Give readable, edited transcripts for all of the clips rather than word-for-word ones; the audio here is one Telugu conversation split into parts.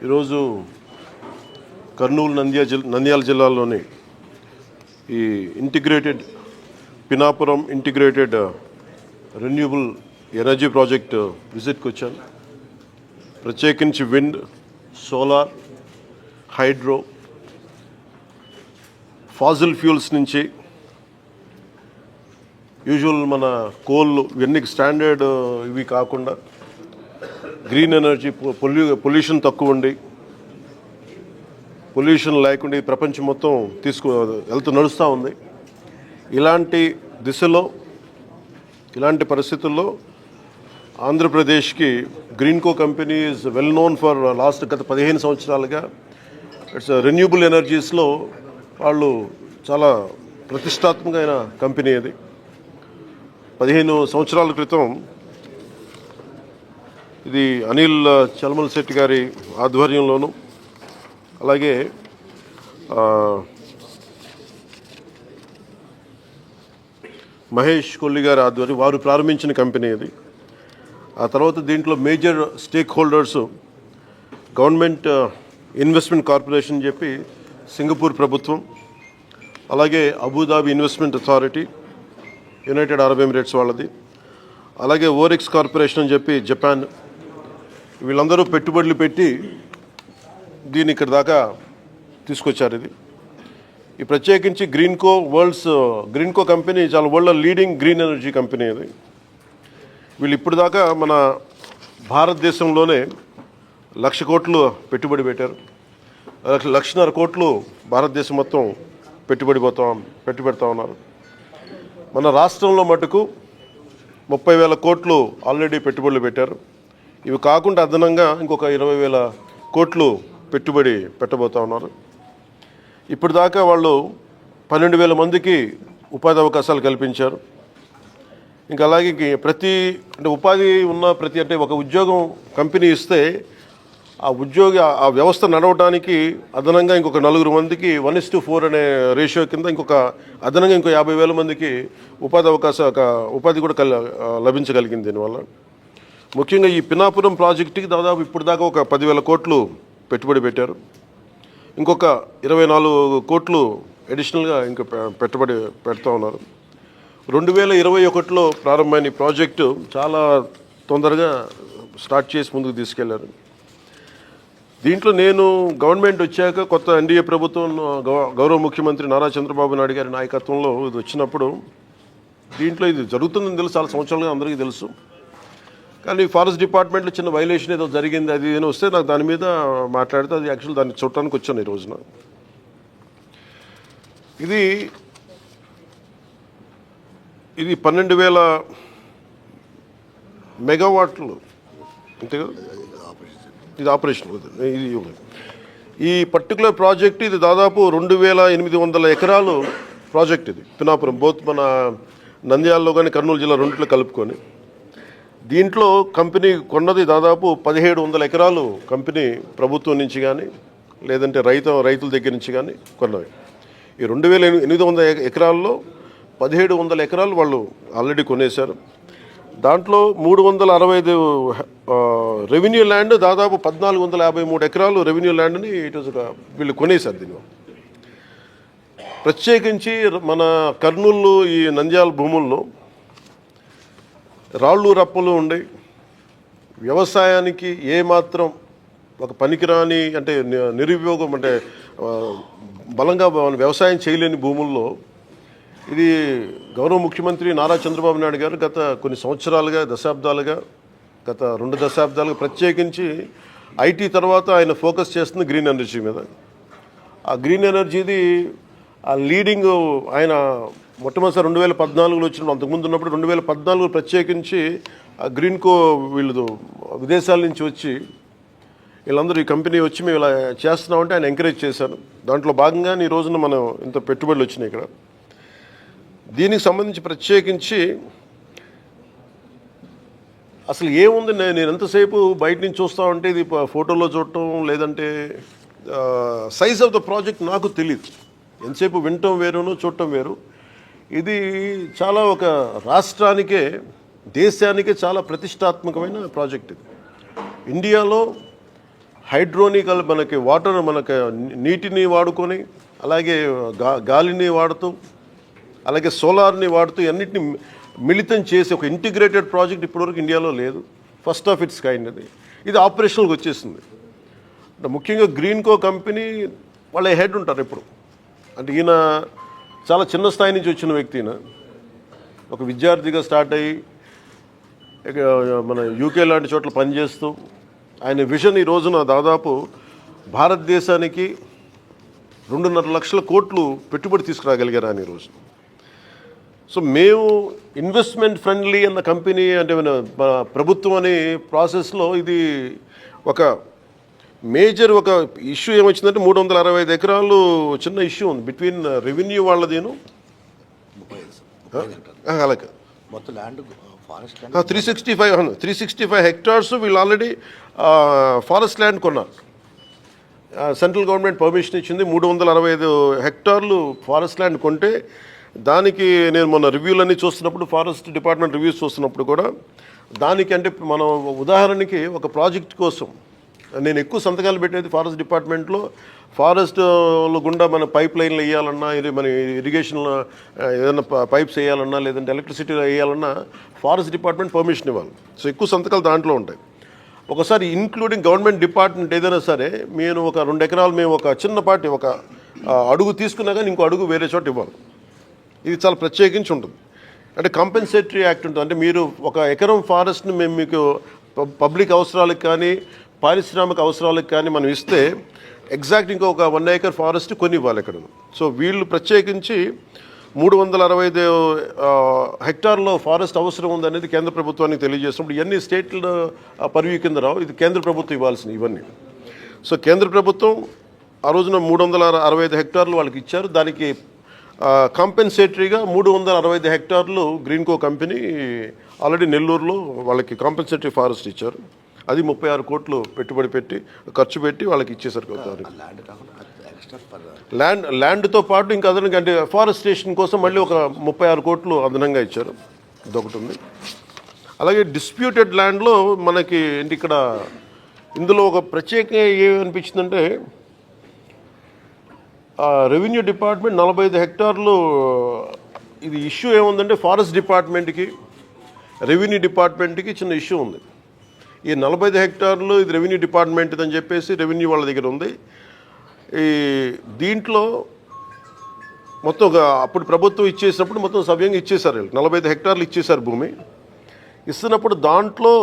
ఈరోజు కర్నూలు నంద్యాల జిల్లాలోని ఈ integrated Pinapuram integrated renewable energy project విజిట్కి వచ్చాను. ప్రత్యేకించి wind, solar, hydro, fossil fuels నుంచి యూజువల్ మన కోల్ ఇవన్నీ స్టాండర్డ్ ఇవి కాకుండా గ్రీన్ ఎనర్జీ, పొల్యూషన్ తక్కువ ఉండి పొల్యూషన్ లేకుండా ఈ ప్రపంచం మొత్తం నడుస్తూ ఉంది. ఇలాంటి దిశలో, ఇలాంటి పరిస్థితుల్లో ఆంధ్రప్రదేశ్కి Greenko company is well known for గత 15 సంవత్సరాలుగా ఇట్స్ రెన్యూబుల్ ఎనర్జీస్లో వాళ్ళు చాలా ప్రతిష్టాత్మకమైన కంపెనీ. అది 15 సంవత్సరాల క్రితం ఇది అనిల్ చల్మల్ శెట్టి గారి ఆధ్వర్యంలోను, అలాగే మహేష్ కొల్లి గారి ఆధ్వర్యం వారు ప్రారంభించిన కంపెనీ అది. ఆ తర్వాత దీంట్లో major stake holders government investment corporation చెప్పి సింగపూర్ ప్రభుత్వం, అలాగే Abu Dhabi investment authority United Arab Emirates వాళ్ళది, అలాగే ఓరెక్స్ కార్పొరేషన్ అని చెప్పి జపాన్, వీళ్ళందరూ పెట్టుబడులు పెట్టి దీన్ని ఇక్కడ దాకా తీసుకొచ్చారు. ఈ ప్రత్యేకించి గ్రీన్కో కంపెనీ చాలా world leading green energy company. ఇది వీళ్ళు ఇప్పుడు దాకా మన భారతదేశంలోనే 1,00,000 కోట్లు పెట్టుబడి పెట్టారు. 1,50,000 కోట్లు భారతదేశం మొత్తం పెట్టుబెడతా ఉన్నారు. మన రాష్ట్రంలో మటుకు 30,000 కోట్లు ఆల్రెడీ పెట్టుబడులు పెట్టారు. ఇవి కాకుండా అదనంగా ఇంకొక 20,000 కోట్లు పెట్టుబడి పెట్టబోతా ఉన్నారు. ఇప్పుడు దాకా వాళ్ళు 12,000 మందికి ఉపాధి అవకాశాలు కల్పించారు. ఇంకా అలాగే ఉపాధి ఉన్న అంటే ఒక ఉద్యోగం కంపెనీ ఇస్తే ఆ వ్యవస్థ నడవడానికి అదనంగా ఇంకొక 4 మందికి 1:4 అనే రేషియో కింద అదనంగా ఇంకో 50,000 మందికి ఉపాధి కూడా లభించగలిగింది. దీనివల్ల ముఖ్యంగా ఈ పినాపురం ప్రాజెక్టుకి దాదాపు ఇప్పుడు దాకా ఒక 10,000 కోట్లు పెట్టుబడి పెట్టారు. ఇంకొక 24 కోట్లు అడిషనల్గా ఇంకా పెట్టుబడి పెడతా ఉన్నారు. 2021లో ప్రారంభమైన ఈ ప్రాజెక్టు చాలా తొందరగా స్టార్ట్ చేసి ముందుకు తీసుకెళ్లారు. దీంట్లో నేను గవర్నమెంట్ వచ్చాక కొత్త ఎన్డీఏ ప్రభుత్వం గౌరవ ముఖ్యమంత్రి నారా చంద్రబాబు నాయుడు గారి నాయకత్వంలో ఇది వచ్చినప్పుడు దీంట్లో ఇది జరుగుతుందని తెలుసు, చాలా సంవత్సరాలుగా అందరికీ తెలుసు. కానీ ఫారెస్ట్ డిపార్ట్మెంట్లో చిన్న వైలేషన్ ఏదో జరిగింది, అది ఏదో వస్తే నాకు దాని మీద మాట్లాడితే అది యాక్చువల్ దాన్ని చూడటానికి వచ్చాను ఈ రోజున. ఇది 12,000 మెగావాట్లు అంతే కదా. ఇది ఆపరేషన్. ఈ పర్టికులర్ ప్రాజెక్ట్ ఇది దాదాపు 2,800 ఎకరాలు ప్రాజెక్ట్. ఇది పినాపురం మన నంద్యాలలో కానీ కర్నూలు జిల్లా రెండిట్లో కలుపుకొని దీంట్లో కంపెనీ కొన్నది దాదాపు 1,700 ఎకరాలు. కంపెనీ ప్రభుత్వం నుంచి కానీ లేదంటే రైతుల దగ్గర నుంచి కానీ కొన్నవి. ఈ 2,800 ఎకరాల్లో 1,700 ఎకరాలు వాళ్ళు ఆల్రెడీ కొనేశారు. దాంట్లో 365 రెవెన్యూ ల్యాండ్, దాదాపు 1,453 ఎకరాలు రెవెన్యూ ల్యాండ్ని వీళ్ళు కొనేశారు. దీనిలో ప్రత్యేకించి మన కర్నూలు ఈ నంద్యాల భూముల్లో రాళ్ళు రప్పలు ఉండి వ్యవసాయానికి ఏమాత్రం ఒక పనికిరాని అంటే నిరుపయోగం అంటే బలంగా వ్యవసాయం చేయలేని భూముల్లో ఇది గౌరవ ముఖ్యమంత్రి నారా చంద్రబాబు నాయుడు గారు గత కొన్ని సంవత్సరాలుగా గత 2 దశాబ్దాలుగా ప్రత్యేకించి ఐటీ తర్వాత ఆయన ఫోకస్ చేస్తుంది గ్రీన్ ఎనర్జీ మీద. ఆ గ్రీన్ ఎనర్జీది ఆ లీడింగ్ ఆయన మొట్టమొదటిసారి 2014లో వచ్చినప్పుడు, అంతకుముందు ఉన్నప్పుడు 2014 ప్రత్యేకించి ఆ గ్రీన్కో వీళ్ళు విదేశాల నుంచి వచ్చి వీళ్ళందరూ ఈ కంపెనీ వచ్చి మేము ఇలా చేస్తున్నామంటే ఆయన ఎంకరేజ్ చేశారు. దాంట్లో భాగంగానే ఈ రోజున మనం ఇంత పెట్టుబడులు వచ్చినాయి ఇక్కడ. దీనికి సంబంధించి ప్రత్యేకించి అసలు ఏముంది, నేను ఎంతసేపు బయట నుంచి చూస్తూ ఉంటే ఇది ఫోటోలో చూడటం లేదంటే సైజ్ ఆఫ్ ద ప్రాజెక్ట్ నాకు తెలియదు. ఎంతసేపు వినటం వేరును చూడటం వేరు. ఇది చాలా ఒక రాష్ట్రానికే దేశానికే చాలా ప్రతిష్టాత్మకమైన ప్రాజెక్ట్. ఇది ఇండియాలో హైడ్రోనికల్ మనకి వాటర్ మనకి నీటిని వాడుకొని అలాగే గాలిని వాడుతూ అలాగే సోలార్ని వాడుతూ అన్నిటిని మిళితం చేసి ఒక ఇంటిగ్రేటెడ్ ప్రాజెక్ట్ ఇప్పటివరకు ఇండియాలో లేదు. ఫస్ట్ ఆఫ్ ఇట్స్ కైండ్ అది. ఇది ఆపరేషనల్కి వచ్చేసింది. అంటే ముఖ్యంగా గ్రీన్కో కంపెనీ వాళ్ళ హెడ్ ఉంటారు ఇప్పుడు. అంటే ఈయన చాలా చిన్న స్థాయి నుంచి వచ్చిన వ్యక్తి. ఈయన ఒక విద్యార్థిగా స్టార్ట్ అయ్యి మన యూకే లాంటి చోట్ల పనిచేస్తూ ఆయన విజన్ ఈ రోజున దాదాపు భారతదేశానికి 2.5 లక్షల కోట్లు పెట్టుబడి తీసుకురాగలిగారు ఆయన ఈరోజు. సో మేము ఇన్వెస్ట్మెంట్ ఫ్రెండ్లీ అన్న కంపెనీ అంటే మన ప్రభుత్వం అనే ప్రాసెస్లో ఇది ఒక మేజర్ ఒక ఇష్యూ ఏమొచ్చిందంటే 365 ఎకరాలు చిన్న ఇష్యూ ఉంది బిట్వీన్ రెవెన్యూ వాళ్ళదేను అలాగే మొత్తం ల్యాండ్ ఫారెస్ట్ 365 హెక్టార్స్ వీళ్ళు ఆల్రెడీ ఫారెస్ట్ ల్యాండ్ కొన్నారు. సెంట్రల్ గవర్నమెంట్ పర్మిషన్ ఇచ్చింది. 365 హెక్టార్లు ఫారెస్ట్ ల్యాండ్ కొంటే దానికి నేను మొన్న రివ్యూలన్నీ చూస్తున్నప్పుడు ఫారెస్ట్ డిపార్ట్మెంట్ రివ్యూస్ చూస్తున్నప్పుడు కూడా దానికి అంటే మనం ఉదాహరణకి ఒక ప్రాజెక్ట్ కోసం నేను ఎక్కువ సంతకాలు పెట్టేది ఫారెస్ట్ డిపార్ట్మెంట్లో. ఫారెస్ట్ గుండా మన పైప్ లైన్లు వేయాలన్నా ఇది మన ఇరిగేషన్లో ఏదైనా పైప్స్ వేయాలన్నా లేదంటే ఎలక్ట్రిసిటీ వేయాలన్నా ఫారెస్ట్ డిపార్ట్మెంట్ పర్మిషన్ ఇవ్వాలి. సో ఎక్కువ సంతకాలు దాంట్లో ఉంటాయి. ఒకసారి ఇంక్లూడింగ్ గవర్నమెంట్ డిపార్ట్మెంట్ ఏదైనా సరే నేను ఒక 2 ఎకరాలు మేము ఒక చిన్నపాటి ఒక అడుగు తీసుకున్నా కానీ ఇంకో అడుగు వేరే చోట ఇవ్వాలి. ఇది చాలా ప్రత్యేకించి ఉంటుంది. అంటే కంపెన్సేటరీ యాక్ట్ ఉంటుంది. అంటే మీరు ఒక ఎకరం ఫారెస్ట్ని మేము మీకు పబ్లిక్ అవసరాలకు కానీ పారిశ్రామిక అవసరాలకు కానీ మనం ఇస్తే ఎగ్జాక్ట్ ఇంకొక 1 ఏకర్ ఫారెస్ట్ కొని ఇవ్వాలి ఇక్కడ. సో వీళ్ళు ప్రత్యేకించి 365 హెక్టార్లో ఫారెస్ట్ అవసరం ఉందనేది కేంద్ర ప్రభుత్వానికి తెలియజేసినప్పుడు ఇవన్నీ స్టేట్ల పర్వ్యూ కింద రావు. ఇది కేంద్ర ప్రభుత్వం ఇవ్వాల్సినవి ఇవన్నీ. సో కేంద్ర ప్రభుత్వం ఆ రోజున 365 హెక్టార్లు వాళ్ళకి ఇచ్చారు. దానికి కాంపెన్సేటరీగా 365 హెక్టార్లు గ్రీన్కో కంపెనీ ఆల్రెడీ నెల్లూరులో వాళ్ళకి కాంపెన్సేటరీ ఫారెస్ట్ ఇచ్చారు. అది 36 కోట్లు పెట్టుబడి పెట్టి ఖర్చు పెట్టి వాళ్ళకి ఇచ్చేసరికి అవుతారు. ల్యాండ్తో పాటు ఇంకా అదనంగా అంటే ఫారెస్టేషన్ కోసం మళ్ళీ ఒక 36 కోట్లు అదనంగా ఇచ్చారు. ఇదొకటి ఉంది. అలాగే డిస్ప్యూటెడ్ ల్యాండ్లో మనకి ఏంటి ఇక్కడ ఇందులో ఒక ప్రత్యేకంగా ఏమనిపించిందంటే రెవెన్యూ డిపార్ట్మెంట్ 45 హెక్టార్లు ఇది ఇష్యూ ఏముందంటే ఫారెస్ట్ డిపార్ట్మెంట్కి రెవెన్యూ డిపార్ట్మెంట్కి చిన్న ఇష్యూ ఉంది. ఈ 45 హెక్టార్లు ఇది రెవెన్యూ డిపార్ట్మెంట్ అని చెప్పేసి రెవెన్యూ వాళ్ళ దగ్గర ఉంది. ఈ దీంట్లో మొత్తం అప్పుడు ప్రభుత్వం ఇచ్చేసినప్పుడు మొత్తం సవ్యంగా ఇచ్చేశారు. 45 హెక్టార్లు ఇచ్చేశారు భూమి. ఇస్తున్నప్పుడు దాంట్లో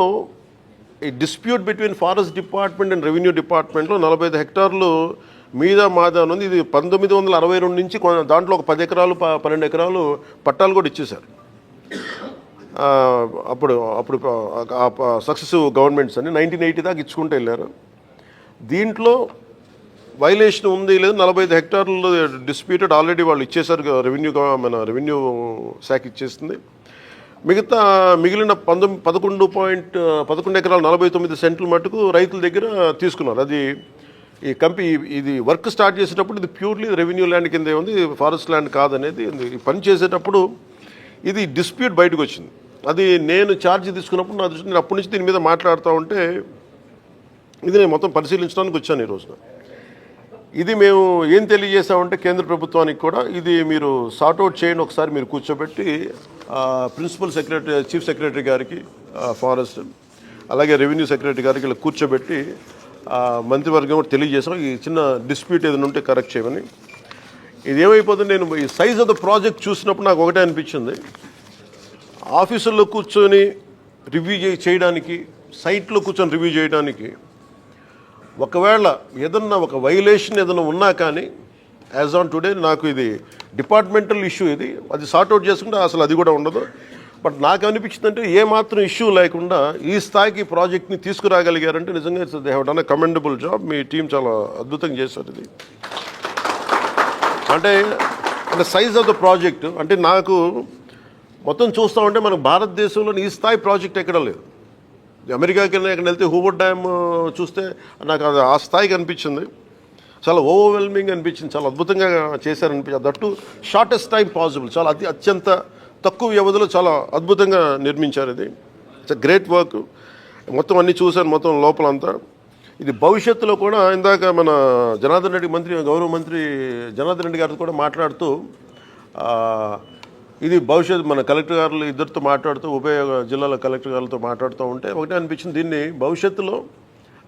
ఈ dispute between forest department and revenue డిపార్ట్మెంట్లో 45 హెక్టార్లు మీద మాదా ఉంది. ఇది 1962 నుంచి దాంట్లో ఒక 10 ఎకరాలు 12 ఎకరాలు పట్టాలు కూడా ఇచ్చేశారు. అప్పుడు సక్సెసివ్ గవర్నమెంట్స్ అని 1980 దాకా ఇచ్చుకుంటూ వెళ్ళారు. దీంట్లో వైలేషన్ ఉంది లేదు 45 హెక్టార్లు డిస్ప్యూటెడ్ ఆల్రెడీ వాళ్ళు ఇచ్చేశారు. రెవెన్యూ శాఖ ఇచ్చేస్తుంది. మిగిలిన 11 ఎకరాలు 49 సెంట్లు మటుకు రైతుల దగ్గర తీసుకున్నారు. అది ఈ ఇది వర్క్ స్టార్ట్ చేసేటప్పుడు ఇది ప్యూర్లీ రెవెన్యూ ల్యాండ్ కింద ఉంది, ఫారెస్ట్ ల్యాండ్ కాదనేది. ఈ పని చేసేటప్పుడు ఇది డిస్ప్యూట్ బయటకు వచ్చింది. అది నేను ఛార్జ్ తీసుకున్నప్పుడు నా దృష్టి నేను అప్పటి నుంచి దీని మీద మాట్లాడుతూ ఉంటే ఇది నేను మొత్తం పరిశీలించడానికి వచ్చాను ఈ రోజున. ఇది మేము ఏం తెలియజేసామంటే కేంద్ర ప్రభుత్వానికి కూడా ఇది మీరు సార్ట్అవుట్ చేయండి, ఒకసారి మీరు కూర్చోబెట్టి ప్రిన్సిపల్ సెక్రటరీ చీఫ్ సెక్రటరీ గారికి ఫారెస్ట్ అలాగే రెవెన్యూ సెక్రటరీ గారికి ఇలా కూర్చోబెట్టి మంత్రివర్గం కూడా తెలియజేసాం ఈ చిన్న డిస్ప్యూట్ ఏదైనా ఉంటే కరెక్ట్ చేయమని. ఇది ఏమైపోతుంది నేను ఈ సైజ్ ఆఫ్ ద ప్రాజెక్ట్ చూసినప్పుడు నాకు ఒకటే అనిపించింది. ఆఫీసుల్లో కూర్చొని రివ్యూ చేయడానికి సైట్లో కూర్చొని రివ్యూ చేయడానికి ఒకవేళ ఏదన్నా ఒక వైలేషన్ ఏదైనా ఉన్నా కానీ యాజ్ ఆన్ టుడే నాకు ఇది డిపార్ట్మెంటల్ ఇష్యూ ఇది అది సార్ట్అవుట్ చేసుకుంటే అసలు అది కూడా ఉండదు. బట్ నాకు అనిపించిందంటే ఏమాత్రం ఇష్యూ లేకుండా ఈ స్థాయికి ప్రాజెక్ట్ని తీసుకురాగలిగారంటే నిజంగా they have done a commendable job. Me team చాలా అద్భుతంగా చేశారు. ఇది అంటే సైజ్ ఆఫ్ ద ప్రాజెక్ట్ అంటే నాకు మొత్తం చూస్తూ ఉంటే మనకు భారతదేశంలో ఈ స్థాయి ప్రాజెక్ట్ ఎక్కడ లేదు. అమెరికాకి ఎక్కడ వెళ్తే హూవర్డ్ డ్యామ్ చూస్తే నాకు అది ఆ స్థాయికి అనిపించింది. చాలా ఓవర్వెల్మింగ్ అనిపించింది. చాలా అద్భుతంగా చేశారనిపించింది. That shortest time possible. చాలా అత్యంత తక్కువ వ్యవధిలో చాలా అద్భుతంగా నిర్మించారు. ఇది ఇట్స్ గ్రేట్ వర్క్. మొత్తం అన్నీ చూశాను మొత్తం లోపలంతా. ఇది భవిష్యత్తులో కూడా ఇందాక మన జనార్దన్ రెడ్డి గౌరవ మంత్రి జనార్దన్ రెడ్డి గారితో కూడా మాట్లాడుతూ ఇది భవిష్యత్తు మన కలెక్టర్ గారులు ఇద్దరితో మాట్లాడుతూ ఉభయ జిల్లాల కలెక్టర్ గారులతో మాట్లాడుతూ ఉంటే ఒకటే అనిపించింది, దీన్ని భవిష్యత్తులో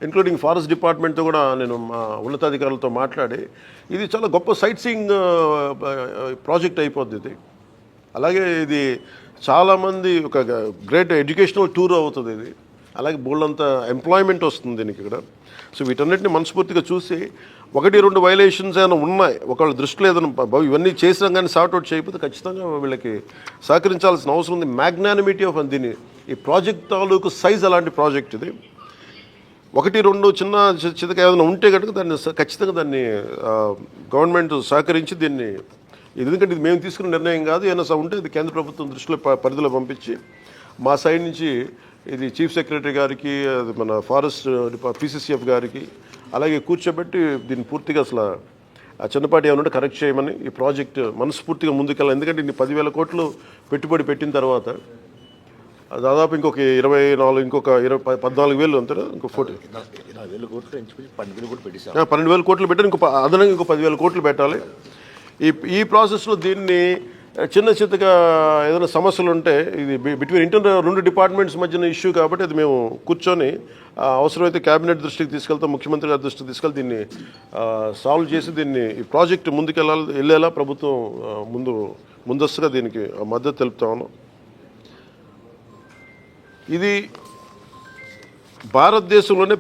ఇంక్లూడింగ్ ఫారెస్ట్ డిపార్ట్మెంట్తో కూడా నేను మా ఉన్నతాధికారులతో మాట్లాడి ఇది చాలా గొప్ప సైట్ సీయింగ్ ప్రాజెక్ట్ అయిపోద్ది ఇది. అలాగే ఇది చాలామంది ఒక గ్రేట్ ఎడ్యుకేషనల్ టూర్ అవుతుంది ఇది. అలాగే బోల్డంత ఎంప్లాయ్మెంట్ వస్తుంది దీనికి ఇక్కడ. సో వీటన్నిటిని మనస్ఫూర్తిగా చూసి 1-2 వైలేషన్స్ ఏమైనా ఉన్నాయి ఒకళ్ళ దృష్టిలో ఏదైనా ఇవన్నీ చేసినా కానీ సార్ట్అవుట్ చేయకపోతే ఖచ్చితంగా వీళ్ళకి సహకరించాల్సిన అవసరం ఉంది. మ్యాగ్నానిమిటీ ఆఫ్ దీన్ని ఈ ప్రాజెక్ట్ తాలూకు సైజ్ అలాంటి ప్రాజెక్ట్ ఇది. 1-2 చిన్న చితక ఏదైనా ఉంటే కనుక దాన్ని ఖచ్చితంగా దాన్ని గవర్నమెంట్ సహకరించి దీన్ని ఎందుకంటే ఇది మేము తీసుకున్న నిర్ణయం కాదు, ఏమైనా ఉంటే ఇది కేంద్ర ప్రభుత్వం దృష్టిలో పరిధిలో పంపించి మా సైడ్ నుంచి ఇది చీఫ్ సెక్రటరీ గారికి అది మన ఫారెస్ట్ PCCF గారికి అలాగే కూర్చోబెట్టి దీన్ని పూర్తిగా అసలు ఆ చిన్నపాటి ఏమన్నా కరెక్ట్ చేయమని ఈ ప్రాజెక్ట్ మనస్ఫూర్తిగా ముందుకెళ్ళాలి. ఎందుకంటే ఇన్ని 10,000 కోట్లు పెట్టుబడి పెట్టిన తర్వాత దాదాపు ఇంకొక 24 ఇంకొక 14,000 అంటారా ఇంకో 20,000 కోట్లు ఎంచుకుని 12,000 కోట్లు పెట్టేశారు. 12,000 కోట్లు పెట్టారు, ఇంకో అదనంగా ఇంకో 10,000 కోట్లు పెట్టాలి. ఈ ప్రాసెస్లో దీన్ని చిన్న చిత్తగా ఏదైనా సమస్యలు ఉంటే ఇది బిట్వీన్ ఇంటర్నల్ 2 డిపార్ట్మెంట్స్ మధ్యన ఇష్యూ కాబట్టి అది మేము కూర్చొని అవసరమైతే క్యాబినెట్ దృష్టికి తీసుకెళ్తాం, ముఖ్యమంత్రి గారి దృష్టికి తీసుకెళ్తే దీన్ని సాల్వ్ చేసి దీన్ని ఈ ప్రాజెక్ట్ వెళ్ళేలా ప్రభుత్వం ముందస్తుగా దీనికి మద్దతు తెలుపుతాను. ఇది భారతదేశంలోనే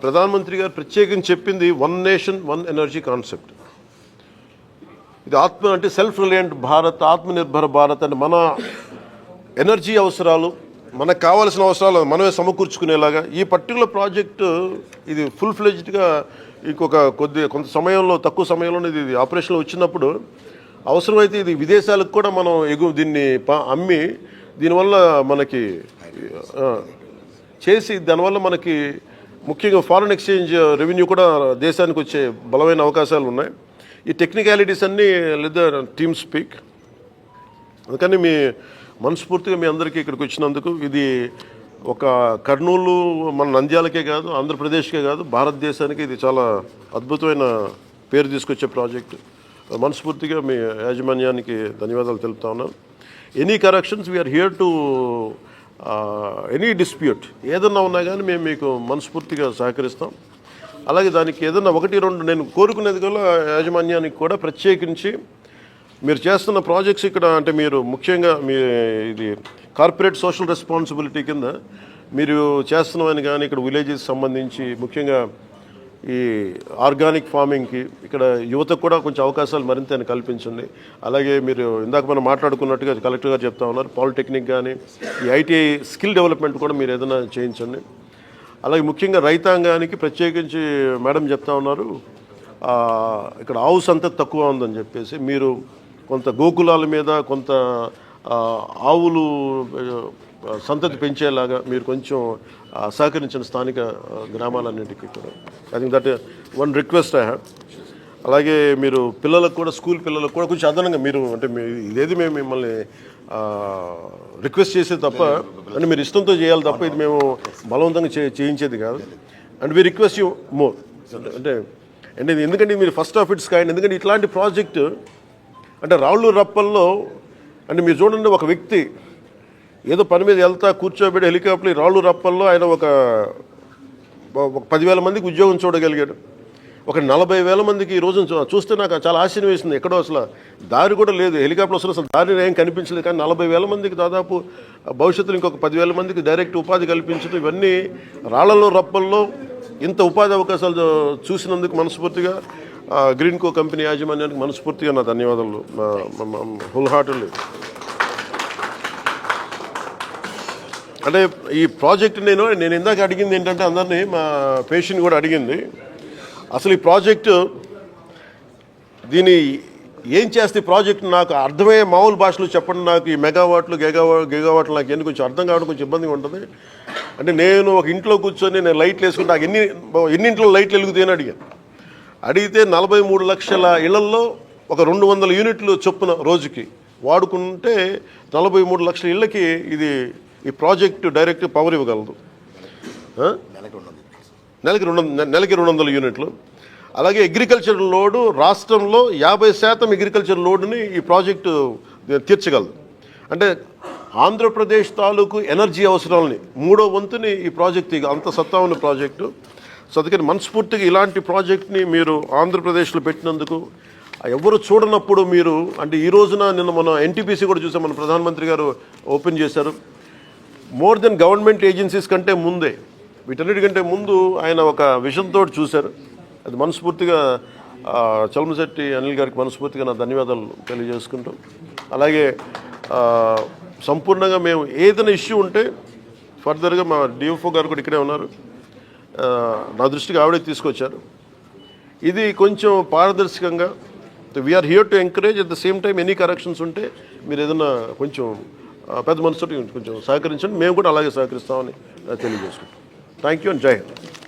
ప్రధానమంత్రి గారు ప్రత్యేకించి చెప్పింది 1 నేషన్ 1 ఎనర్జీ కాన్సెప్ట్. ఇది అంటే సెల్ఫ్ రిలయంట్ భారత్, ఆత్మనిర్భర భారత్ అంటే మన ఎనర్జీ అవసరాలు మనకు కావాల్సిన అవసరాలు మనమే సమకూర్చుకునేలాగా ఈ పర్టికులర్ ప్రాజెక్టు ఇది ఫుల్ ఫ్లెడ్జ్డ్గా ఇంకొక కొంత సమయంలో తక్కువ సమయంలోనే ఇది ఆపరేషన్లో వచ్చినప్పుడు అవసరమైతే ఇది విదేశాలకు కూడా మనం దీన్ని అమ్మి దీనివల్ల మనకి చేసి దానివల్ల మనకి ముఖ్యంగా ఫారిన్ ఎక్స్చేంజ్ రెవెన్యూ కూడా దేశానికి వచ్చే బలమైన అవకాశాలు ఉన్నాయి. ఈ టెక్నికాలిటీస్ అన్నీ లేదా టీమ్ స్పీక్. అందుకని మనస్ఫూర్తిగా మీ అందరికీ ఇక్కడికి వచ్చినందుకు ఇది ఒక కర్నూలు మన నంద్యాలకే కాదు, ఆంధ్రప్రదేశ్కే కాదు, భారతదేశానికి ఇది చాలా అద్భుతమైన పేరు తీసుకొచ్చే ప్రాజెక్టు. మనస్ఫూర్తిగా మీ యాజమాన్యానికి ధన్యవాదాలు తెలుపుతా ఉన్నాను. Any corrections we are here to any dispute ఏదన్నా ఉన్నా కానీ మేము మీకు మనస్ఫూర్తిగా సహకరిస్తాం. అలాగే దానికి ఏదన్నా 1-2 నేను కోరుకునేది కూడా యాజమాన్యానికి కూడా ప్రత్యేకించి మీరు చేస్తున్న ప్రాజెక్ట్స్ ఇక్కడ అంటే మీరు ముఖ్యంగా ఇది కార్పొరేట్ సోషల్ రెస్పాన్సిబిలిటీ కింద మీరు చేస్తున్నామని కానీ ఇక్కడ విలేజెస్ సంబంధించి ముఖ్యంగా ఈ ఆర్గానిక్ ఫార్మింగ్కి ఇక్కడ యువతకు కూడా కొంచెం అవకాశాలు మరింత కల్పించండి. అలాగే మీరు ఇందాక మనం మాట్లాడుకున్నట్టుగా కలెక్టర్ గారు చెప్తా ఉన్నారు, పాలిటెక్నిక్ కానీ ఈ ITI స్కిల్ డెవలప్మెంట్ కూడా మీరు ఏదైనా చేయించండి. అలాగే ముఖ్యంగా రైతాంగానికి ప్రత్యేకించి మేడం చెప్తా ఉన్నారు ఇక్కడ ఆవు సంతతి తక్కువ ఉందని చెప్పేసి మీరు కొంత గోకులాల మీద కొంత ఆవులు సంతతి పెంచేలాగా మీరు కొంచెం సహకరించిన స్థానిక గ్రామాలన్నింటికీ కూడా. I think that 1 request I have. అలాగే మీరు పిల్లలకు కూడా స్కూల్ పిల్లలకు కూడా కొంచెం అదనంగా మీరు అంటే ఇదేది మేము మిమ్మల్ని రిక్వెస్ట్ చేసేది తప్ప అంటే మీరు ఇష్టంతో చేయాలి తప్ప ఇది మేము బలవంతంగా చేయించేది కాదు. And we request you more అంటే ఎందుకంటే మీరు ఫస్ట్ ఆఫ్ ఇట్స్ కైండ్. ఎందుకంటే ఇట్లాంటి ప్రాజెక్టు అంటే రాళ్ళు రప్పల్లో అంటే మీరు చూడండి ఒక వ్యక్తి ఏదో పని మీద వెళ్తా కూర్చోబెట్టి హెలికాప్టర్ రాళ్ళు రప్పల్లో ఆయన ఒక 10,000 మందికి ఉద్యోగం చూడగలిగాడు. ఒక 40,000 మందికి ఈ రోజు చూస్తే నాకు చాలా ఆశ్చర్యం వేసింది. ఎక్కడో అసలు దారి కూడా లేదు, హెలికాప్టర్ అసలు దారి ఏం కనిపించలేదు. కానీ 40,000 మందికి దాదాపు భవిష్యత్తులో ఇంకొక 10,000 మందికి డైరెక్ట్ ఉపాధి కల్పించడం ఇవన్నీ రాళ్లలో రప్పల్లో ఇంత ఉపాధి అవకాశాలు చూసినందుకు మనస్ఫూర్తిగా గ్రీన్కో కంపెనీ యాజమాన్యానికి మనస్ఫూర్తిగా నా ధన్యవాదాలు హోల్ హార్టెడ్లీ. అంటే ఈ ప్రాజెక్ట్ నేను ఇందాక అడిగింది ఏంటంటే అందరినీ మా పేషెంట్ కూడా అడిగింది అసలు ఈ ప్రాజెక్టు దీన్ని ఏం చేస్తే ఈ ప్రాజెక్టు నాకు అర్థమయ్యే మామూలు భాషలో చెప్పండి. నాకు ఈ మెగావాట్లు గిగావాట్లు నాకు ఎందుకు కొంచెం అర్థం కావడం కొంచెం ఇబ్బందిగా ఉంటుంది. అంటే నేను ఒక ఇంట్లో కూర్చొని నేను లైట్లు వేసుకుంటే నాకు ఎన్నింట్లో లైట్లు వెలుగుతాయని అడిగితే 43 లక్షల ఇళ్లల్లో ఒక 200 యూనిట్లు చొప్పున రోజుకి వాడుకుంటే 43 లక్షల ఇళ్ళకి ఈ ప్రాజెక్టు డైరెక్ట్ పవర్ ఇవ్వగలదు. నెలకి 200 యూనిట్లు. అలాగే అగ్రికల్చర్ లోడు రాష్ట్రంలో 50% అగ్రికల్చర్ లోడుని ఈ ప్రాజెక్టు తీర్చగలదు. అంటే ఆంధ్రప్రదేశ్ తాలూకు ఎనర్జీ అవసరాలని 3వ వంతుని ఈ ప్రాజెక్ట్ అంత సత్తా ఉన్న ప్రాజెక్టు. సో అందుకని మనస్ఫూర్తిగా ఇలాంటి ప్రాజెక్ట్ని మీరు ఆంధ్రప్రదేశ్లో పెట్టినందుకు ఎవరు చూడనప్పుడు మీరు అంటే ఈ రోజున నిన్న మన ఎన్టీపీసీ కూడా చూసాం, మన ప్రధానమంత్రి గారు ఓపెన్ చేశారు. మోర్ దెన్ గవర్నమెంట్ ఏజెన్సీస్ కంటే ముందే వీటన్నిటికంటే ముందు ఆయన ఒక విజన్తో చూశారు. అది మనస్ఫూర్తిగా చలమశెట్టి అనిల్ గారికి మనస్ఫూర్తిగా నా ధన్యవాదాలు తెలియజేసుకుంటాం. అలాగే సంపూర్ణంగా మేము ఏదైనా ఇష్యూ ఉంటే ఫర్దర్గా మా డిఎఫ్ఓ గారు కూడా ఇక్కడే ఉన్నారు, నా దృష్టికి ఆవిడే తీసుకొచ్చారు. ఇది కొంచెం పారదర్శకంగా we are here to encourage. At the same time any corrections ఉంటే మీరు ఏదైనా కొంచెం పెద్ద మనసుతో కొంచెం సహకరించండి, మేము కూడా అలాగే సహకరిస్తామని తెలియజేసుకుంటాం. థ్యాంక్ యూ అండ్ జై హింద్.